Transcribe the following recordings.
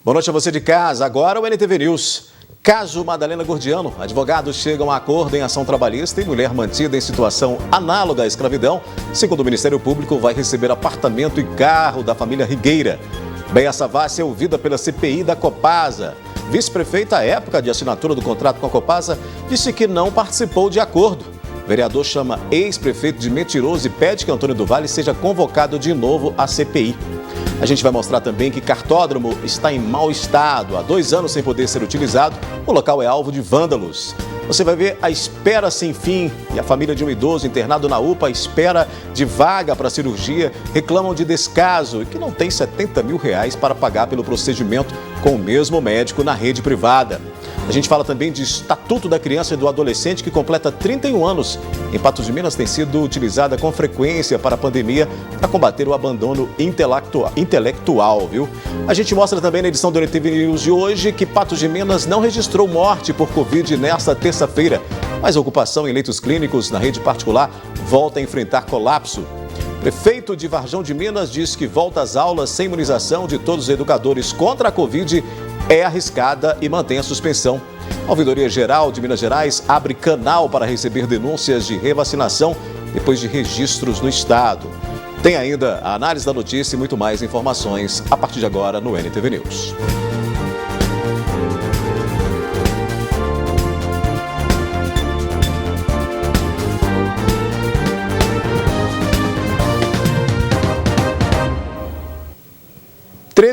Boa noite a você de casa. Agora o NTV News. Caso Madalena Gordiano. Advogados chegam a acordo em ação trabalhista e mulher mantida em situação análoga à escravidão, segundo o Ministério Público, vai receber apartamento e carro da família Rigueira. Beia Savassi é ouvida pela CPI da Copasa. Vice-prefeita, à época de assinatura do contrato com a Copasa, disse que não participou de acordo. O vereador chama ex-prefeito de mentiroso e pede que Antônio do Vale seja convocado de novo à CPI. A gente vai mostrar também que cartódromo está em mau estado. Há 2 anos sem poder ser utilizado, o local é alvo de vândalos. Você vai ver a espera sem fim e a família de um idoso internado na UPA espera de vaga para cirurgia, reclamam de descaso e que não tem R$70 mil para pagar pelo procedimento com o mesmo médico na rede privada. A gente fala também de Estatuto da Criança e do Adolescente, que completa 31 anos. Em Patos de Minas tem sido utilizada com frequência para a pandemia para combater o abandono intelectual, viu? A gente mostra também na edição do NTV News de hoje que Patos de Minas não registrou morte por Covid nesta terça-feira, mas a ocupação em leitos clínicos na rede particular volta a enfrentar colapso. Prefeito de Varjão de Minas diz que volta às aulas sem imunização de todos os educadores contra a Covid é arriscada e mantém a suspensão. A Ouvidoria Geral de Minas Gerais abre canal para receber denúncias de revacinação depois de registros no estado. Tem ainda a análise da notícia e muito mais informações a partir de agora no NTV News.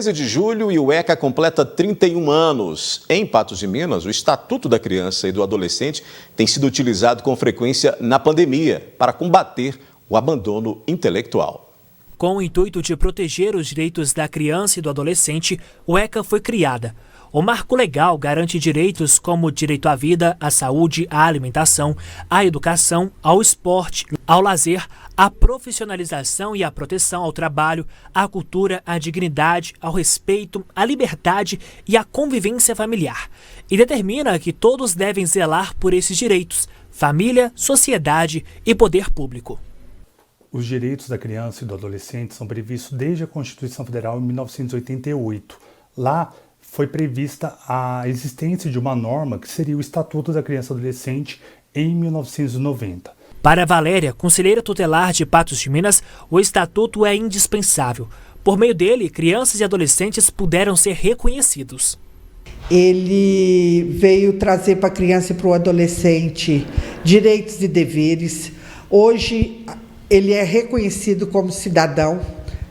De julho e o ECA completa 31 anos. Em Patos de Minas, o Estatuto da Criança e do Adolescente tem sido utilizado com frequência na pandemia para combater o abandono intelectual. Com o intuito de proteger os direitos da criança e do adolescente, o ECA foi criada. O marco legal garante direitos como o direito à vida, à saúde, à alimentação, à educação, ao esporte, ao lazer, à profissionalização e à proteção ao trabalho, à cultura, à dignidade, ao respeito, à liberdade e à convivência familiar. E determina que todos devem zelar por esses direitos: família, sociedade e poder público. Os direitos da criança e do adolescente são previstos desde a Constituição Federal em 1988. Lá foi prevista a existência de uma norma que seria o Estatuto da Criança e Adolescente em 1990. Para Valéria, conselheira tutelar de Patos de Minas, o Estatuto é indispensável. Por meio dele, crianças e adolescentes puderam ser reconhecidos. Ele veio trazer para a criança e para o adolescente direitos e deveres. Hoje, ele é reconhecido como cidadão,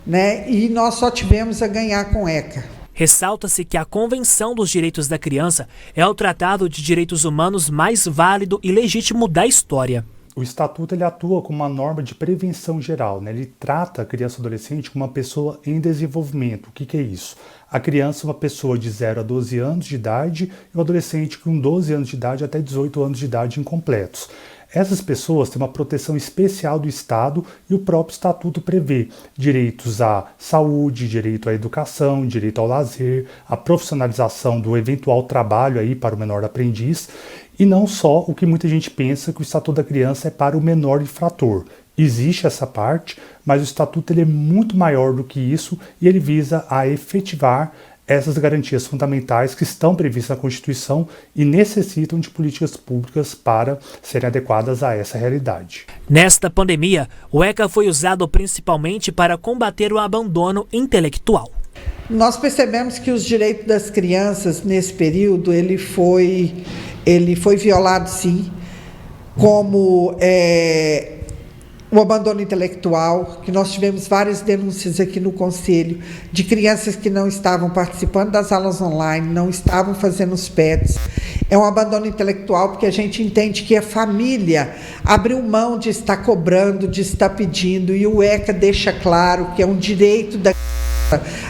né? E nós só tivemos a ganhar com o ECA. Ressalta-se que a Convenção dos Direitos da Criança é o tratado de direitos humanos mais válido e legítimo da história. O Estatuto ele atua como uma norma de prevenção geral, né? Ele trata a criança e o adolescente como uma pessoa em desenvolvimento. O que é isso? A criança é uma pessoa de 0 a 12 anos de idade e o adolescente com 12 anos de idade até 18 anos de idade incompletos. Essas pessoas têm uma proteção especial do Estado e o próprio Estatuto prevê direitos à saúde, direito à educação, direito ao lazer, a profissionalização do eventual trabalho aí para o menor aprendiz e não só o que muita gente pensa que o Estatuto da Criança é para o menor infrator. Existe essa parte, mas o Estatuto ele é muito maior do que isso e ele visa a efetivar essas garantias fundamentais que estão previstas na Constituição e necessitam de políticas públicas para serem adequadas a essa realidade. Nesta pandemia, o ECA foi usado principalmente para combater o abandono intelectual. Nós percebemos que os direitos das crianças nesse período ele foi violado sim, como o abandono intelectual, que nós tivemos várias denúncias aqui no Conselho de crianças que não estavam participando das aulas online, não estavam fazendo os PETs. É um abandono intelectual porque a gente entende que a família abriu mão de estar cobrando, de estar pedindo, e o ECA deixa claro que é um direito da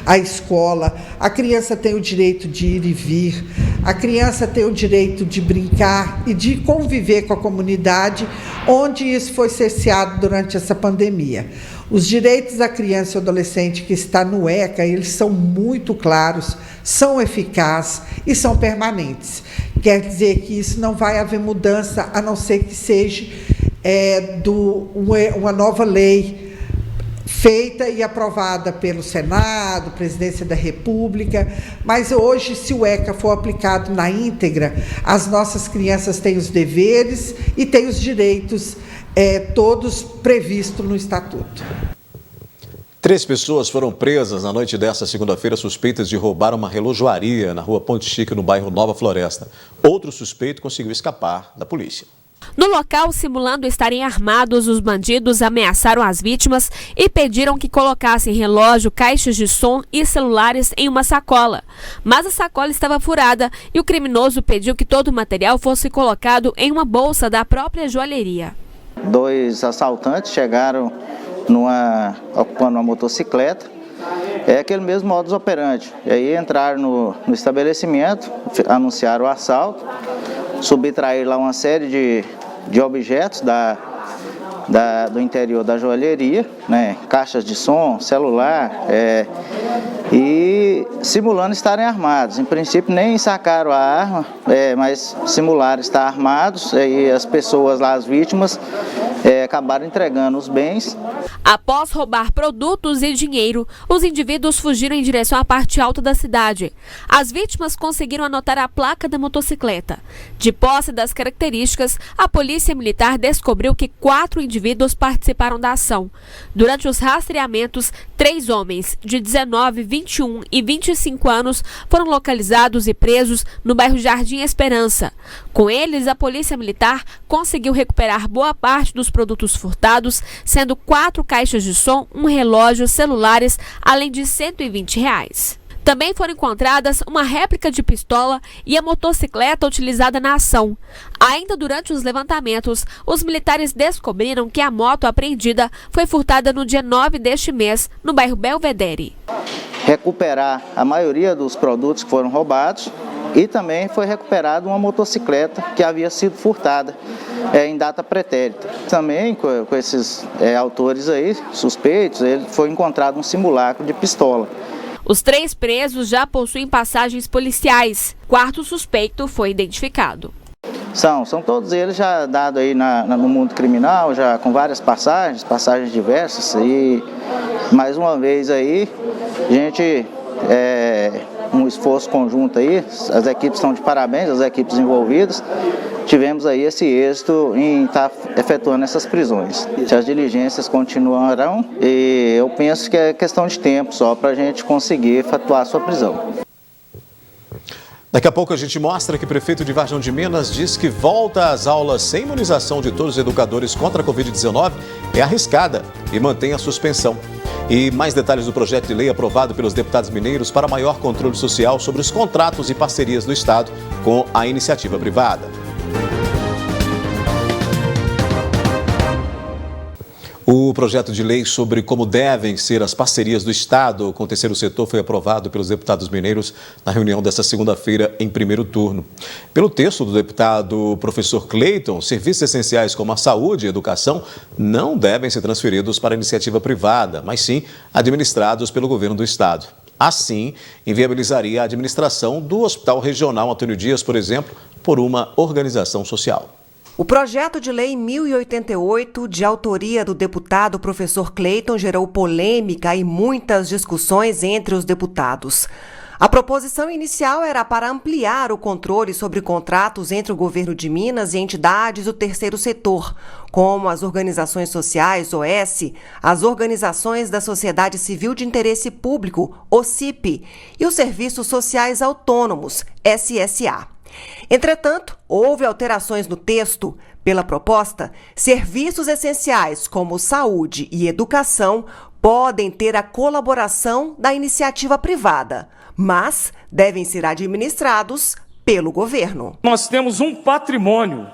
a escola, a criança tem o direito de ir e vir, a criança tem o direito de brincar e de conviver com a comunidade, onde isso foi cerceado durante essa pandemia. Os direitos da criança e adolescente que está no ECA, eles são muito claros, são eficazes e são permanentes. Quer dizer que isso não vai haver mudança, a não ser que seja uma nova lei feita e aprovada pelo Senado, Presidência da República, mas hoje, se o ECA for aplicado na íntegra, as nossas crianças têm os deveres e têm os direitos todos previstos no Estatuto. 3 pessoas foram presas na noite desta segunda-feira suspeitas de roubar uma relojoaria na rua Ponte Chique, no bairro Nova Floresta. Outro suspeito conseguiu escapar da polícia. No local, simulando estarem armados, os bandidos ameaçaram as vítimas e pediram que colocassem relógio, caixas de som e celulares em uma sacola. Mas a sacola estava furada e o criminoso pediu que todo o material fosse colocado em uma bolsa da própria joalheria. 2 assaltantes chegaram ocupando uma motocicleta. É aquele mesmo modus operandi. E aí entraram no estabelecimento, anunciaram o assalto, subtraíram lá uma série de objetos do interior da joalheria, né? Caixas de som, celular, e simulando estarem armados. Em princípio nem sacaram a arma, mas simularam estar armados, e as pessoas lá, as vítimas, acabaram entregando os bens. Após roubar produtos e dinheiro, os indivíduos fugiram em direção à parte alta da cidade. As vítimas conseguiram anotar a placa da motocicleta. De posse das características, a Polícia Militar descobriu que 4 indivíduos participaram da ação. Durante os rastreamentos, 3 homens de 19, 21 e 25 anos foram localizados e presos no bairro Jardim Esperança. Com eles, a Polícia Militar conseguiu recuperar boa parte dos produtos furtados, sendo 4 caixas de som, um relógio, celulares, além de R$120. Também foram encontradas uma réplica de pistola e a motocicleta utilizada na ação. Ainda durante os levantamentos, os militares descobriram que a moto apreendida foi furtada no dia 9 deste mês, no bairro Belvedere. Recuperar a maioria dos produtos que foram roubados e também foi recuperada uma motocicleta que havia sido furtada em data pretérita. Também com esses autores aí, suspeitos, foi encontrado um simulacro de pistola. Os 3 presos já possuem passagens policiais. 4º suspeito foi identificado. São todos eles já dados aí no mundo criminal, já com várias passagens diversas. E mais uma vez aí, gente, um esforço conjunto aí, as equipes estão de parabéns, as equipes envolvidas. Tivemos aí esse êxito em estar efetuando essas prisões. As diligências continuarão e eu penso que é questão de tempo só para a gente conseguir efetuar a sua prisão. Daqui a pouco a gente mostra que o prefeito de Vargem de Minas diz que volta às aulas sem imunização de todos os educadores contra a Covid-19 é arriscada e mantém a suspensão. E mais detalhes do projeto de lei aprovado pelos deputados mineiros para maior controle social sobre os contratos e parcerias do Estado com a iniciativa privada. O projeto de lei sobre como devem ser as parcerias do Estado com o terceiro setor foi aprovado pelos deputados mineiros na reunião desta segunda-feira em primeiro turno. Pelo texto do deputado professor Cleiton, serviços essenciais como a saúde e a educação não devem ser transferidos para a iniciativa privada, mas sim administrados pelo governo do Estado. Assim, inviabilizaria a administração do Hospital Regional Antônio Dias, por exemplo, por uma organização social. O projeto de lei 1088, de autoria do deputado professor Cleiton, gerou polêmica e muitas discussões entre os deputados. A proposição inicial era para ampliar o controle sobre contratos entre o governo de Minas e entidades do terceiro setor, como as organizações sociais, OS, as organizações da Sociedade Civil de Interesse Público, OCIP, e os Serviços Sociais Autônomos, SSA. Entretanto, houve alterações no texto. Pela proposta, serviços essenciais como saúde e educação podem ter a colaboração da iniciativa privada, mas devem ser administrados pelo governo. Nós temos um patrimônio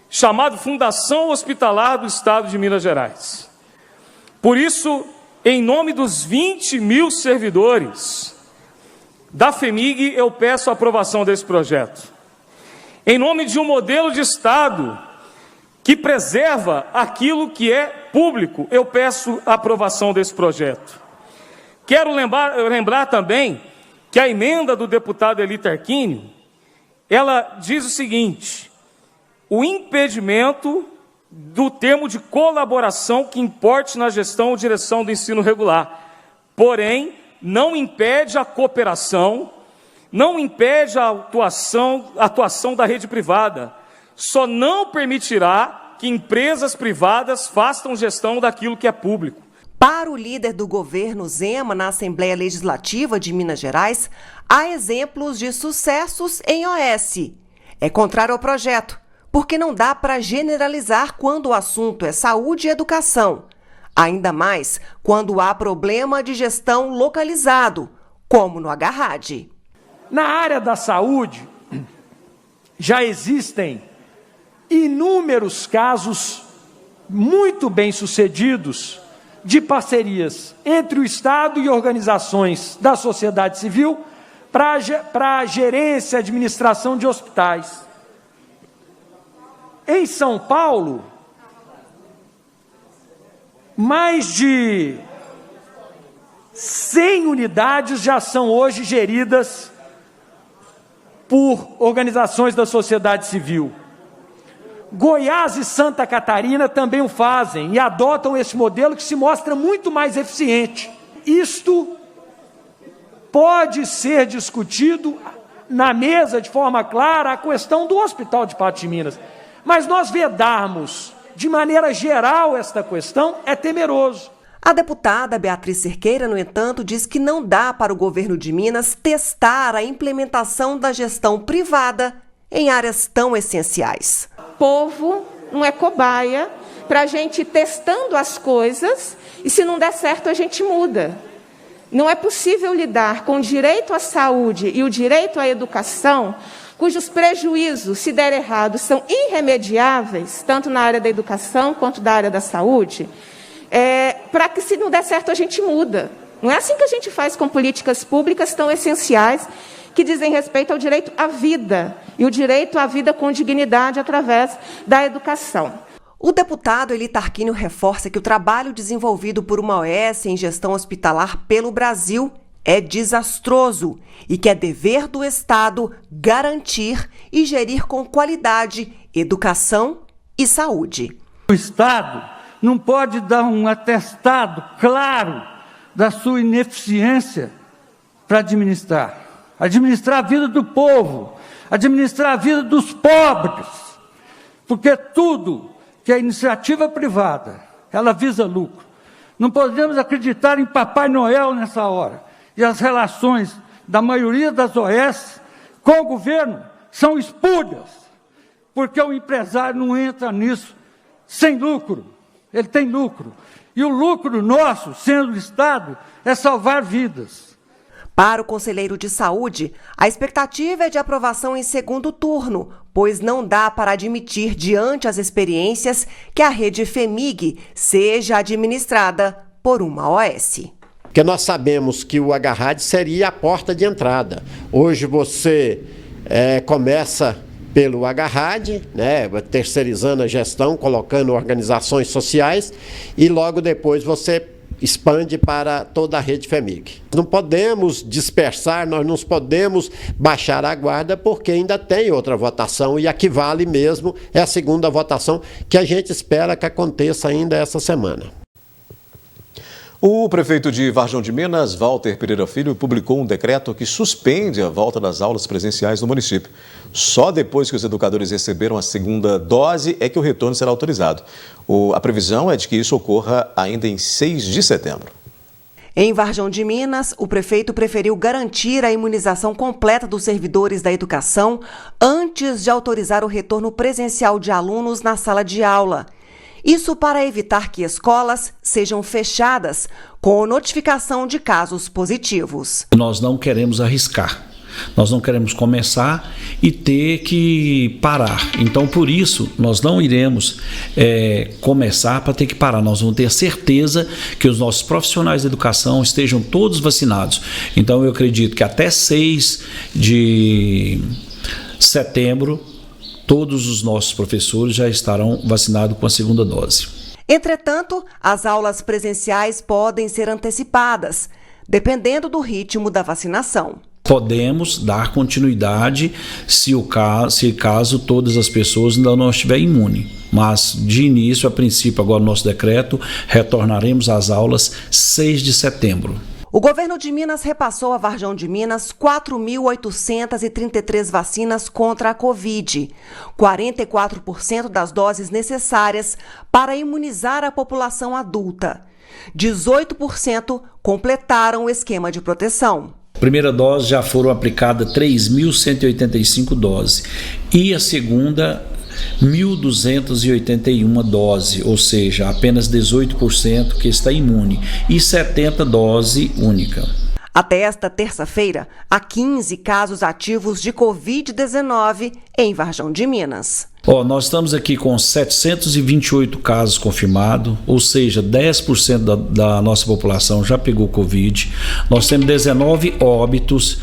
chamado Fundação Hospitalar do Estado de Minas Gerais. Por isso, em nome dos 20 mil servidores da FEMIG, eu peço a aprovação desse projeto. Em nome de um modelo de Estado que preserva aquilo que é público, eu peço a aprovação desse projeto. Quero lembrar também que a emenda do deputado Eli Tarquínio, ela diz o seguinte: o impedimento do termo de colaboração que importe na gestão ou direção do ensino regular. Porém, não impede a cooperação, não impede a atuação da rede privada. Só não permitirá que empresas privadas façam gestão daquilo que é público. Para o líder do governo Zema na Assembleia Legislativa de Minas Gerais, há exemplos de sucessos em OS. É contrário ao projeto, porque não dá para generalizar quando o assunto é saúde e educação. Ainda mais quando há problema de gestão localizado, como no Agarrad. Na área da saúde, já existem inúmeros casos muito bem-sucedidos de parcerias entre o Estado e organizações da sociedade civil para a gerência e administração de hospitais. Em São Paulo, mais de 100 unidades já são hoje geridas por organizações da sociedade civil. Goiás e Santa Catarina também o fazem e adotam esse modelo que se mostra muito mais eficiente. Isto pode ser discutido na mesa de forma clara a questão do Hospital de Patos de Minas. Mas nós vedarmos de maneira geral esta questão é temeroso. A deputada Beatriz Cerqueira, no entanto, diz que não dá para o governo de Minas testar a implementação da gestão privada em áreas tão essenciais. O povo não é cobaia para a gente ir testando as coisas e, se não der certo, a gente muda. Não é possível lidar com o direito à saúde e o direito à educação, cujos prejuízos, se der errado, são irremediáveis, tanto na área da educação quanto da área da saúde, para que, se não der certo, a gente muda. Não é assim que a gente faz com políticas públicas tão essenciais que dizem respeito ao direito à vida e o direito à vida com dignidade através da educação. O deputado Eli Tarquínio reforça que o trabalho desenvolvido por uma OS em gestão hospitalar pelo Brasil é desastroso e que é dever do Estado garantir e gerir com qualidade educação e saúde. O Estado não pode dar um atestado claro da sua ineficiência para administrar a vida do povo, administrar a vida dos pobres, porque tudo que é iniciativa privada, ela visa lucro. Não podemos acreditar em Papai Noel nessa hora. E as relações da maioria das OS com o governo são espúrias, porque o empresário não entra nisso sem lucro. Ele tem lucro. E o lucro nosso, sendo o Estado, é salvar vidas. Para o conselheiro de saúde, a expectativa é de aprovação em segundo turno, pois não dá para admitir, diante as experiências, que a rede FEMIG seja administrada por uma OS. Porque nós sabemos que o Agarrad seria a porta de entrada. Hoje você começa pelo Agarrad, né, terceirizando a gestão, colocando organizações sociais, e logo depois você expande para toda a rede FEMIG. Não podemos dispersar, nós não podemos baixar a guarda, porque ainda tem outra votação, e a que vale mesmo é a segunda votação, que a gente espera que aconteça ainda essa semana. O prefeito de Varjão de Minas, Walter Pereira Filho, publicou um decreto que suspende a volta das aulas presenciais no município. Só depois que os educadores receberam a segunda dose é que o retorno será autorizado. A previsão é de que isso ocorra ainda em 6 de setembro. Em Varjão de Minas, o prefeito preferiu garantir a imunização completa dos servidores da educação antes de autorizar o retorno presencial de alunos na sala de aula. Isso para evitar que escolas sejam fechadas com notificação de casos positivos. Nós não queremos arriscar, nós não queremos começar e ter que parar. Então, por isso, nós não iremos começar para ter que parar. Nós vamos ter certeza que os nossos profissionais de educação estejam todos vacinados. Então, eu acredito que até 6 de setembro, todos os nossos professores já estarão vacinados com a segunda dose. Entretanto, as aulas presenciais podem ser antecipadas, dependendo do ritmo da vacinação. podemos dar continuidade se caso todas as pessoas ainda não estiverem imunes. Mas, de início, a princípio, agora nosso decreto, retornaremos às aulas 6 de setembro. O governo de Minas repassou a Varjão de Minas 4.833 vacinas contra a Covid, 44% das doses necessárias para imunizar a população adulta. 18% completaram o esquema de proteção. Primeira dose já foram aplicadas 3.185 doses e a segunda 1.281 doses, ou seja, apenas 18% que está imune e 70 dose única. Até esta terça-feira, há 15 casos ativos de Covid-19 em Varjão de Minas. Nós estamos aqui com 728 casos confirmados, ou seja, 10% da nossa população já pegou Covid. Nós temos 19 óbitos,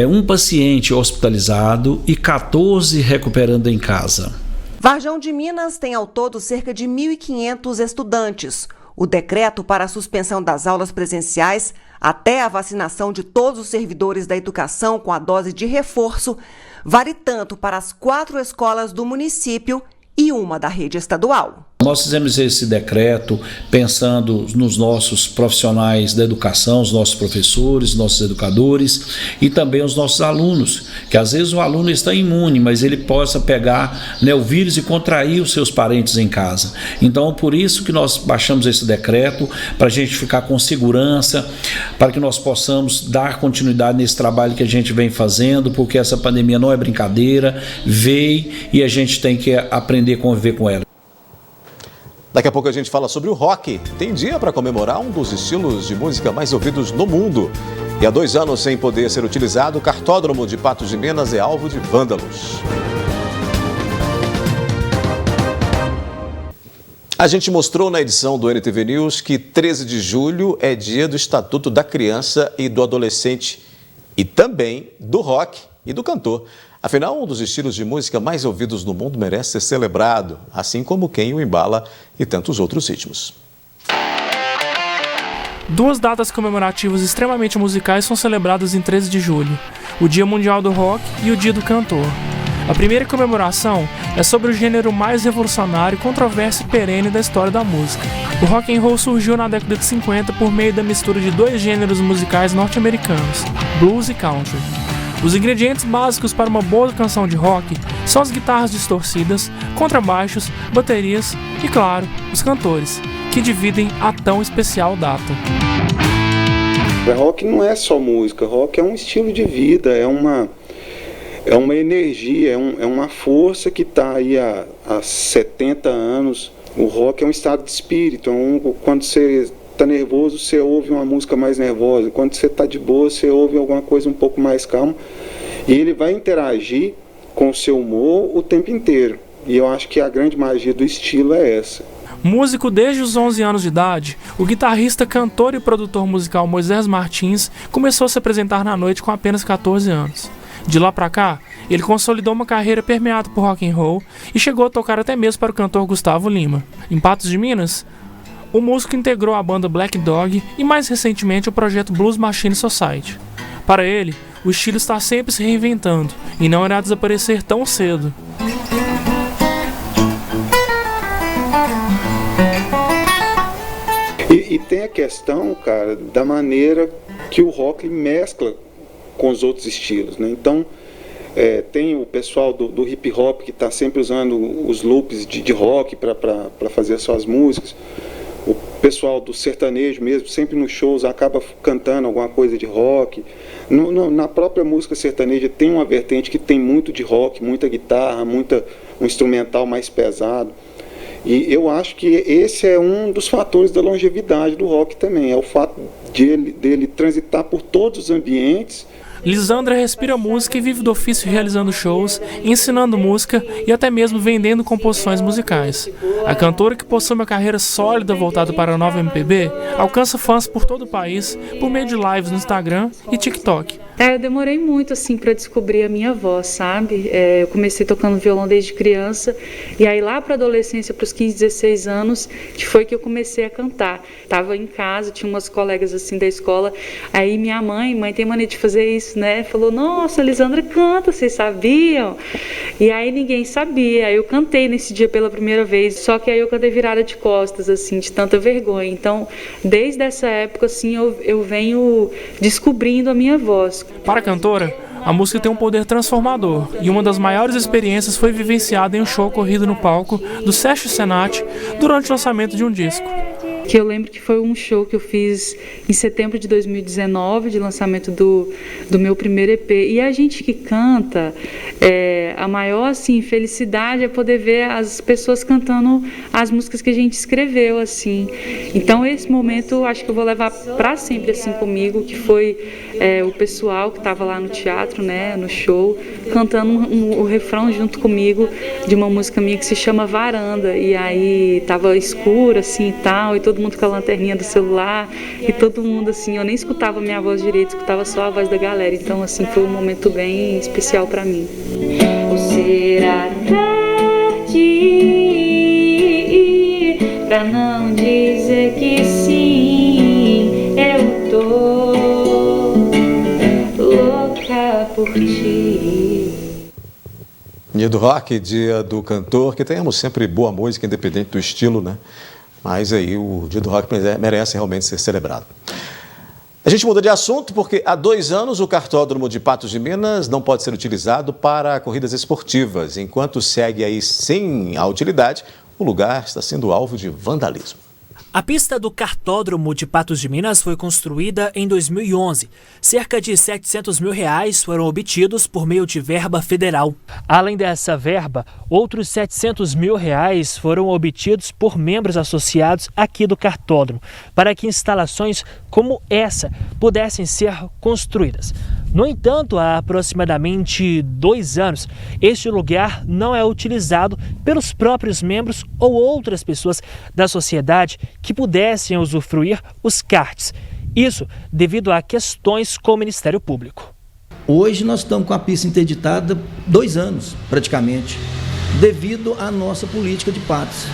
um paciente hospitalizado e 14 recuperando em casa. Varjão de Minas tem ao todo cerca de 1.500 estudantes. O decreto para a suspensão das aulas presenciais até a vacinação de todos os servidores da educação com a dose de reforço vale tanto para as 4 escolas do município e uma da rede estadual. Nós fizemos esse decreto pensando nos nossos profissionais da educação, os nossos professores, nossos educadores e também os nossos alunos, que às vezes o aluno está imune, mas ele possa pegar o vírus e contrair os seus parentes em casa. Então, por isso que nós baixamos esse decreto, para a gente ficar com segurança, para que nós possamos dar continuidade nesse trabalho que a gente vem fazendo, porque essa pandemia não é brincadeira, veio e a gente tem que aprender a conviver com ela. Daqui a pouco a gente fala sobre o rock. Tem dia para comemorar um dos estilos de música mais ouvidos no mundo. E há 2 anos sem poder ser utilizado, o cartódromo de Patos de Minas é alvo de vândalos. A gente mostrou na edição do NTV News que 13 de julho é dia do Estatuto da Criança e do Adolescente e também do rock e do cantor. Afinal, um dos estilos de música mais ouvidos no mundo merece ser celebrado, assim como quem o embala e tantos outros ritmos. 2 datas comemorativas extremamente musicais são celebradas em 13 de julho, o Dia Mundial do Rock e o Dia do Cantor. A primeira comemoração é sobre o gênero mais revolucionário, controverso e perene da história da música. O rock and roll surgiu na década de 50 por meio da mistura de 2 gêneros musicais norte-americanos, blues e country. Os ingredientes básicos para uma boa canção de rock são as guitarras distorcidas, contrabaixos, baterias e, claro, os cantores, que dividem a tão especial data. Rock não é só música, rock é um estilo de vida, é uma energia, é uma força que está aí há 70 anos. O rock é um estado de espírito, quando você está nervoso, você ouve uma música mais nervosa. Quando você está de boa, você ouve alguma coisa um pouco mais calma. E ele vai interagir com o seu humor o tempo inteiro. E eu acho que a grande magia do estilo é essa. Músico desde os 11 anos de idade, o guitarrista, cantor e produtor musical Moisés Martins começou a se apresentar na noite com apenas 14 anos. De lá pra cá, ele consolidou uma carreira permeada por rock and roll e chegou a tocar até mesmo para o cantor Gustavo Lima. Em Patos de Minas, o músico integrou a banda Black Dog e mais recentemente o projeto Blues Machine Society. Para ele, o estilo está sempre se reinventando e não irá desaparecer tão cedo. E tem a questão, cara, da maneira que o rock mescla com os outros estilos, né? Então, tem o pessoal do hip hop que está sempre usando os loops de rock para fazer as suas músicas. O pessoal do sertanejo mesmo, sempre nos shows, acaba cantando alguma coisa de rock. Na própria música sertaneja tem uma vertente que tem muito de rock, muita guitarra, um instrumental mais pesado. E eu acho que esse é um dos fatores da longevidade do rock também, é o fato dele transitar por todos os ambientes. Lisandra respira música e vive do ofício realizando shows, ensinando música e até mesmo vendendo composições musicais. A cantora, que possui uma carreira sólida voltada para a nova MPB, alcança fãs por todo o país por meio de lives no Instagram e TikTok. Eu demorei muito assim para descobrir a minha voz, sabe? Eu comecei tocando violão desde criança e aí lá para a adolescência, para os 15, 16 anos, foi que eu comecei a cantar. Tava em casa, tinha umas colegas assim da escola, aí minha mãe tem mania de fazer isso, amigos, né? Falou, nossa, a Lisandra canta, vocês sabiam? E aí ninguém sabia. Aí eu cantei nesse dia pela primeira vez, só que aí eu cantei virada de costas, assim, de tanta vergonha. Então, desde essa época, assim, eu venho descobrindo a minha voz. Para a cantora, a música tem um poder transformador, e uma das maiores experiências foi vivenciada em um show ocorrido no palco do Sesc Senat durante o lançamento de um disco. Que eu lembro que foi um show que eu fiz em setembro de 2019, de lançamento do meu primeiro EP. E a gente que canta, a maior assim, felicidade é poder ver as pessoas cantando as músicas que a gente escreveu, assim. Então esse momento acho que eu vou levar para sempre assim comigo, que foi o pessoal que estava lá no teatro, né, no show, cantando o refrão junto comigo de uma música minha que se chama Varanda. E aí tava escuro assim e tal, e todo mundo com a lanterninha do celular, e todo mundo assim, eu nem escutava a minha voz direito, escutava só a voz da galera. Então assim, foi um momento bem especial para mim. Ou será tarde pra não dizer que sim, eu tô louca por ti. Dia do Rock, dia do cantor, que tenhamos sempre boa música, independente do estilo, né? Mas aí o Dia do Rock merece realmente ser celebrado. A gente muda de assunto porque há 2 anos o cartódromo de Patos de Minas não pode ser utilizado para corridas esportivas. Enquanto segue aí sem a utilidade, o lugar está sendo alvo de vandalismo. A pista do cartódromo de Patos de Minas foi construída em 2011. Cerca de R$700 mil foram obtidos por meio de verba federal. Além dessa verba, outros R$700 mil foram obtidos por membros associados aqui do cartódromo, para que instalações como essa pudessem ser construídas. No entanto, há aproximadamente 2 anos, este lugar não é utilizado pelos próprios membros ou outras pessoas da sociedade que pudessem usufruir os karts. Isso devido a questões com o Ministério Público. Hoje nós estamos com a pista interditada 2 anos, praticamente, devido à nossa política de Patos.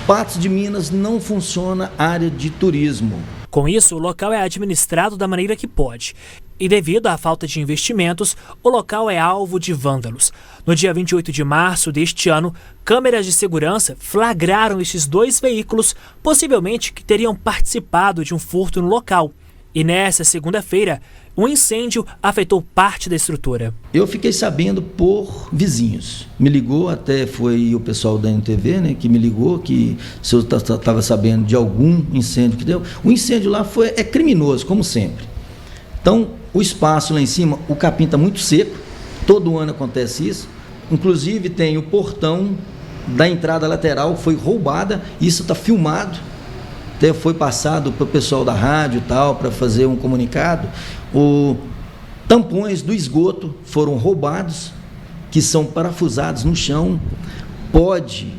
Patos de Minas não funciona área de turismo. Com isso, o local é administrado da maneira que pode. E devido à falta de investimentos, o local é alvo de vândalos. No dia 28 de março deste ano, câmeras de segurança flagraram estes 2 veículos, possivelmente que teriam participado de um furto no local. E nessa segunda-feira, um incêndio afetou parte da estrutura. Eu fiquei sabendo por vizinhos. Me ligou, até foi o pessoal da NTV, né, que me ligou, que se eu estava sabendo de algum incêndio que deu. O incêndio lá é criminoso, como sempre. Então, o espaço lá em cima, o capim está muito seco, todo ano acontece isso. Inclusive tem o portão da entrada lateral, foi roubada, isso está filmado. Até foi passado para o pessoal da rádio e tal, para fazer um comunicado. Os tampões do esgoto foram roubados, que são parafusados no chão. Pode,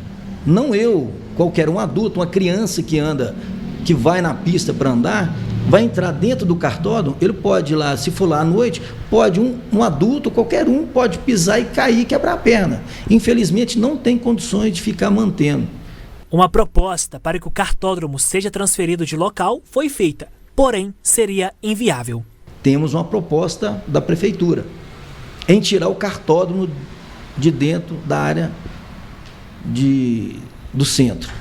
não eu, qualquer um adulto, uma criança que anda, que vai na pista para andar, vai entrar dentro do cartódromo, ele pode ir lá, se for lá à noite, pode um adulto, qualquer um, pode pisar e cair e quebrar a perna. Infelizmente, não tem condições de ficar mantendo. Uma proposta para que o cartódromo seja transferido de local foi feita, porém seria inviável. Temos uma proposta da prefeitura em tirar o cartódromo de dentro da área do centro,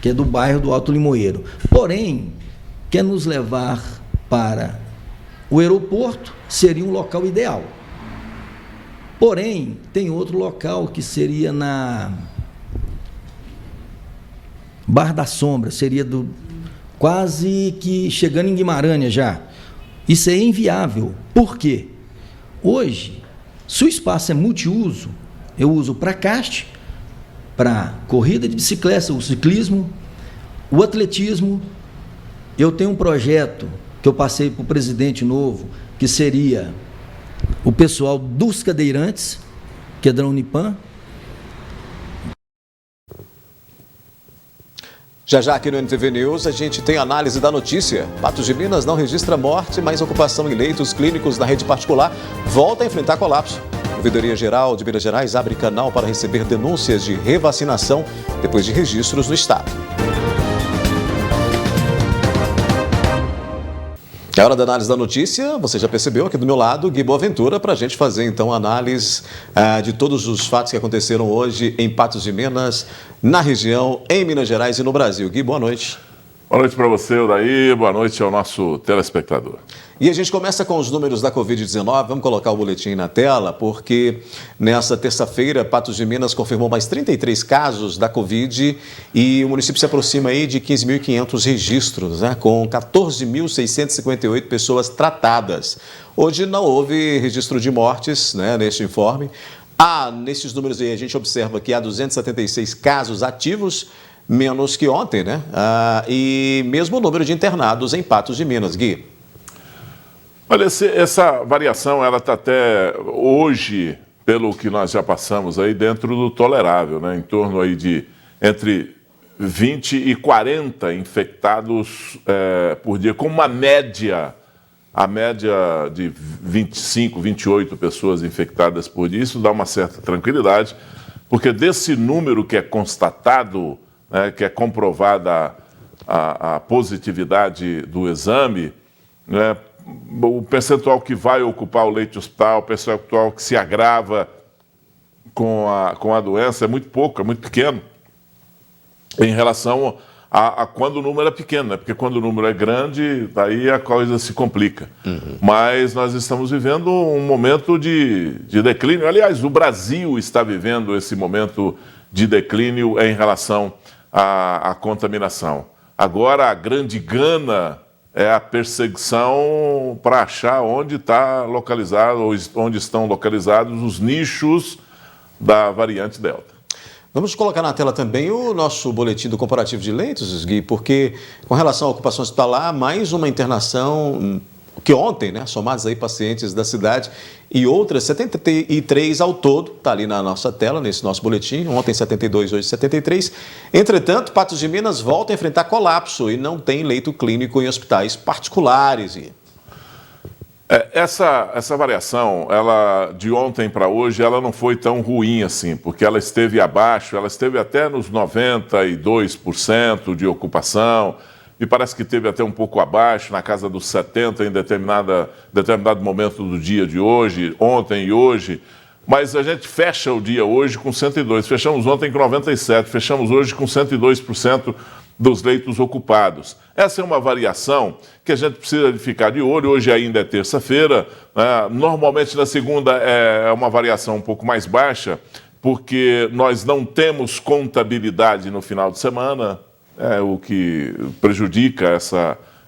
que é do bairro do Alto Limoeiro. Porém, quer nos levar para o aeroporto, seria um local ideal. Porém, tem outro local que seria na Barra da Sombra, seria quase que chegando em Guimarães já. Isso é inviável. Por quê? Hoje, se o espaço é multiuso, eu uso para kart, para corrida de bicicleta, o ciclismo, o atletismo. Eu tenho um projeto que eu passei para o presidente novo, que seria o pessoal dos cadeirantes, que é da Unipam. Já aqui no NTV News, a gente tem análise da notícia. Patos de Minas não registra morte, mas ocupação em leitos clínicos na rede particular volta a enfrentar colapso. A Ouvidoria Geral de Minas Gerais abre canal para receber denúncias de revacinação depois de registros no estado. É hora da análise da notícia, você já percebeu aqui do meu lado, Gui Boaventura, para a gente fazer então a análise de todos os fatos que aconteceram hoje em Patos de Minas, na região, em Minas Gerais e no Brasil. Gui, boa noite. Boa noite para você, Odaí, boa noite ao nosso telespectador. E a gente começa com os números da Covid-19, vamos colocar o boletim na tela, porque nessa terça-feira, Patos de Minas confirmou mais 33 casos da Covid e o município se aproxima aí de 15.500 registros, né, com 14.658 pessoas tratadas. Hoje não houve registro de mortes, né, neste informe. Nesses números aí a gente observa que há 276 casos ativos, menos que ontem, né? E mesmo o número de internados em Patos de Minas, Gui. Olha, essa variação, ela está até hoje, pelo que nós já passamos aí, dentro do tolerável, né? Em torno aí de entre 20 e 40 infectados por dia, com uma média, a média de 25, 28 pessoas infectadas por dia. Isso dá uma certa tranquilidade, porque desse número que é constatado, né, que é comprovada a positividade do exame, né, o percentual que vai ocupar o leito de hospital, o percentual que se agrava com a doença é muito pouco, é muito pequeno, em relação a quando o número é pequeno, né? Porque quando o número é grande, daí a coisa se complica. Mas nós estamos vivendo um momento de declínio. Aliás, o Brasil está vivendo esse momento de declínio em relação à contaminação. Agora, a grande gana é a perseguição para achar onde está localizado, ou onde estão localizados os nichos da variante Delta. Vamos colocar na tela também o nosso boletim do comparativo de leitos, Gui, porque com relação à ocupação hospitalar, mais uma internação que ontem, né, somados aí pacientes da cidade e outras 73 ao todo, está ali na nossa tela, nesse nosso boletim, ontem 72, hoje 73. Entretanto, Patos de Minas volta a enfrentar colapso e não tem leito clínico em hospitais particulares. Essa variação, ela, de ontem para hoje, ela não foi tão ruim assim, porque ela esteve abaixo, ela esteve até nos 92% de ocupação, e parece que teve até um pouco abaixo, na casa dos 70% em determinado momento do dia de hoje, ontem e hoje. Mas a gente fecha o dia hoje com 102%, fechamos ontem com 97%, fechamos hoje com 102% dos leitos ocupados. Essa é uma variação que a gente precisa ficar de olho. Hoje ainda é terça-feira, né? Normalmente na segunda é uma variação um pouco mais baixa, porque nós não temos contabilidade no final de semana, o que prejudica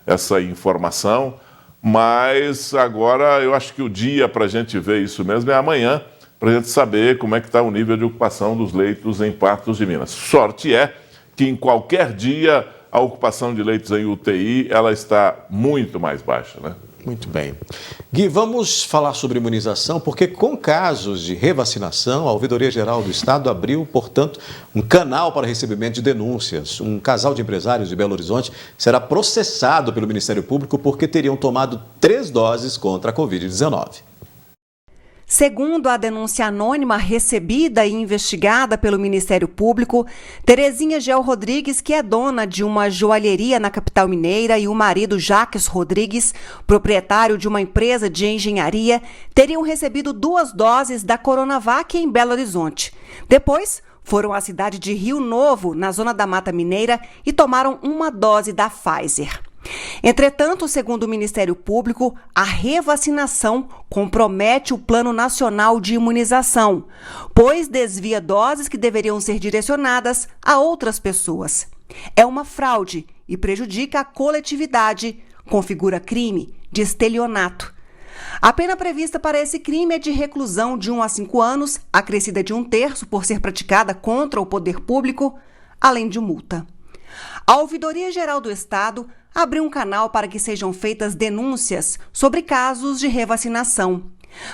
essa informação, mas agora eu acho que o dia para a gente ver isso mesmo é amanhã, para a gente saber como é que está o nível de ocupação dos leitos em Patos de Minas. Sorte é que em qualquer dia a ocupação de leitos em UTI ela está muito mais baixa, né? Muito bem. Gui, vamos falar sobre imunização, porque com casos de revacinação, a Ouvidoria Geral do Estado abriu, portanto, um canal para recebimento de denúncias. Um casal de empresários de Belo Horizonte será processado pelo Ministério Público porque teriam tomado 3 doses contra a Covid-19. Segundo a denúncia anônima recebida e investigada pelo Ministério Público, Terezinha Gel Rodrigues, que é dona de uma joalheria na capital mineira, e o marido Jaques Rodrigues, proprietário de uma empresa de engenharia, teriam recebido 2 doses da Coronavac em Belo Horizonte. Depois, foram à cidade de Rio Novo, na zona da Mata Mineira, e tomaram 1 dose da Pfizer. Entretanto, segundo o Ministério Público, a revacinação compromete o Plano Nacional de Imunização, pois desvia doses que deveriam ser direcionadas a outras pessoas. É uma fraude e prejudica a coletividade, configura crime de estelionato. A pena prevista para esse crime é de reclusão de 1 a 5 anos, acrescida de 1/3 por ser praticada contra o poder público, além de multa. A Ouvidoria Geral do Estado abriu um canal para que sejam feitas denúncias sobre casos de revacinação.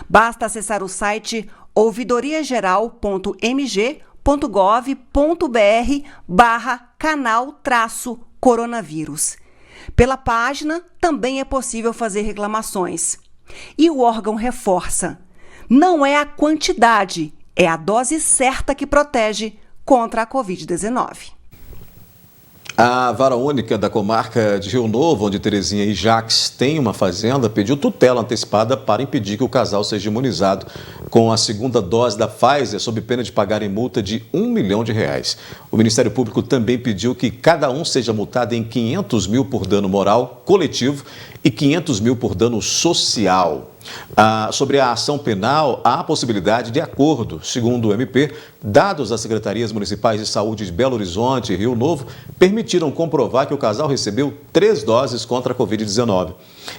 Basta acessar o site ouvidoriageral.mg.gov.br/canal-coronavírus. Pela página, também é possível fazer reclamações. E o órgão reforça: não é a quantidade, é a dose certa que protege contra a Covid-19. A vara única da comarca de Rio Novo, onde Terezinha e Jacques têm uma fazenda, pediu tutela antecipada para impedir que o casal seja imunizado com a segunda dose da Pfizer, sob pena de pagarem multa de R$1 milhão. O Ministério Público também pediu que cada um seja multado em 500 mil por dano moral coletivo e 500 mil por dano social. Sobre a ação penal, há a possibilidade de acordo. Segundo o MP, dados das Secretarias Municipais de Saúde de Belo Horizonte e Rio Novo permitiram comprovar que o casal recebeu 3 doses contra a Covid-19.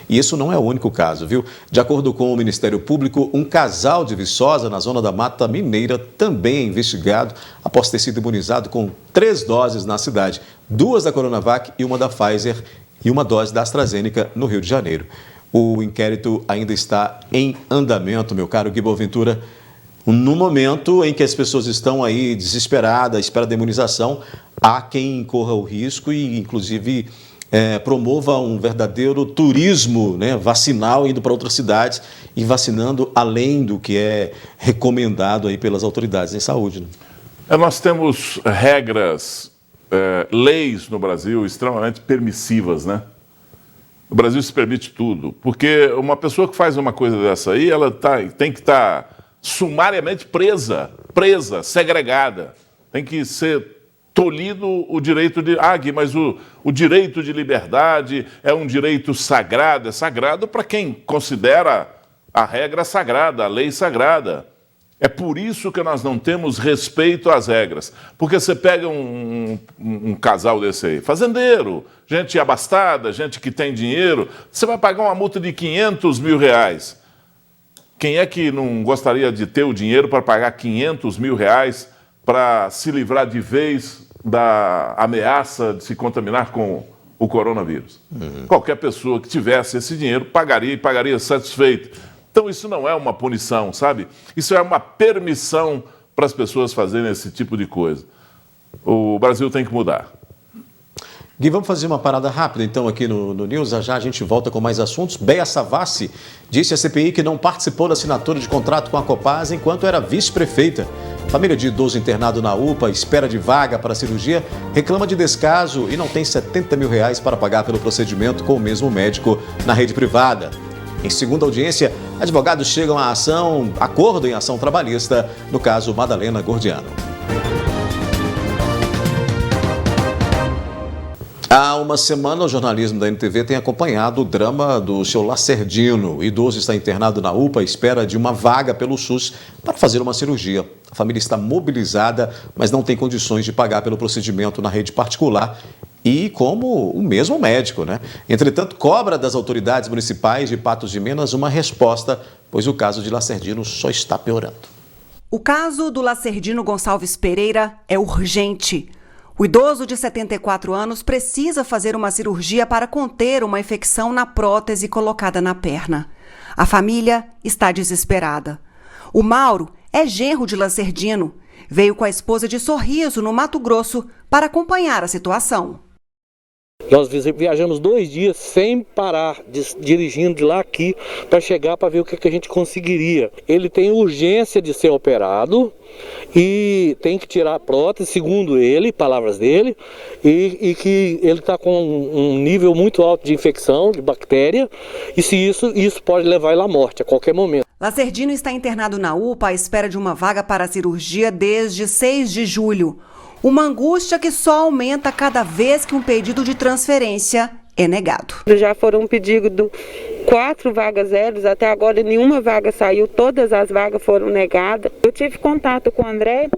E isso não é o único caso, viu? De acordo com o Ministério Público, um casal de Viçosa, na zona da Mata Mineira, também é investigado após ter sido imunizado com 3 doses na cidade. 2 da Coronavac e uma da Pfizer e uma dose da AstraZeneca no Rio de Janeiro. O inquérito ainda está em andamento, meu caro Gui Boaventura. No momento em que as pessoas estão aí desesperadas, à espera da imunização, há quem corra o risco e, inclusive, promova um verdadeiro turismo, né, vacinal, indo para outras cidades e vacinando além do que é recomendado aí pelas autoridades em saúde. Né? Nós temos regras, leis no Brasil extremamente permissivas, né? No Brasil se permite tudo, porque uma pessoa que faz uma coisa dessa aí, ela tem que estar sumariamente presa, segregada. Tem que ser tolhido o direito de... Gui, mas o direito de liberdade é um direito sagrado, é sagrado para quem considera a regra sagrada, a lei sagrada. É por isso que nós não temos respeito às regras. Porque você pega um casal desse aí, fazendeiro, gente abastada, gente que tem dinheiro, você vai pagar uma multa de R$500 mil. Quem é que não gostaria de ter o dinheiro para pagar R$500 mil para se livrar de vez da ameaça de se contaminar com o coronavírus? Qualquer pessoa que tivesse esse dinheiro pagaria e pagaria satisfeito. Então, isso não é uma punição, sabe? Isso é uma permissão para as pessoas fazerem esse tipo de coisa. O Brasil tem que mudar. Gui, vamos fazer uma parada rápida, então, aqui no News. Já a gente volta com mais assuntos. Bea Savassi disse à CPI que não participou da assinatura de contrato com a Copasa enquanto era vice-prefeita. Família de idoso internado na UPA, espera de vaga para cirurgia, reclama de descaso e não tem R$70 mil para pagar pelo procedimento com o mesmo médico na rede privada. Em segunda audiência, advogados chegam a acordo em ação trabalhista no caso Madalena Gordiano. Há uma semana, o jornalismo da NTV tem acompanhado o drama do seu Lacerdino. O idoso está internado na UPA à espera de uma vaga pelo SUS para fazer uma cirurgia. A família está mobilizada, mas não tem condições de pagar pelo procedimento na rede particular e como o mesmo médico, né? Entretanto, cobra das autoridades municipais de Patos de Minas uma resposta, pois o caso de Lacerdino só está piorando. O caso do Lacerdino Gonçalves Pereira é urgente. O idoso de 74 anos precisa fazer uma cirurgia para conter uma infecção na prótese colocada na perna. A família está desesperada. O Mauro é genro de Lacerdino. Veio com a esposa de Sorriso, no Mato Grosso, para acompanhar a situação. Nós viajamos 2 dias sem parar, dirigindo de lá aqui para chegar para ver o que a gente conseguiria. Ele tem urgência de ser operado e tem que tirar a prótese, segundo ele, palavras dele, e que ele está com um nível muito alto de infecção, de bactéria, e se isso pode levar ele à morte a qualquer momento. Lacerdino está internado na UPA à espera de uma vaga para a cirurgia desde 6 de julho. Uma angústia que só aumenta cada vez que um pedido de transferência é negado. Já foram pedidos 4 vagas aéreas, até agora nenhuma vaga saiu, todas as vagas foram negadas. Eu tive contato com o André,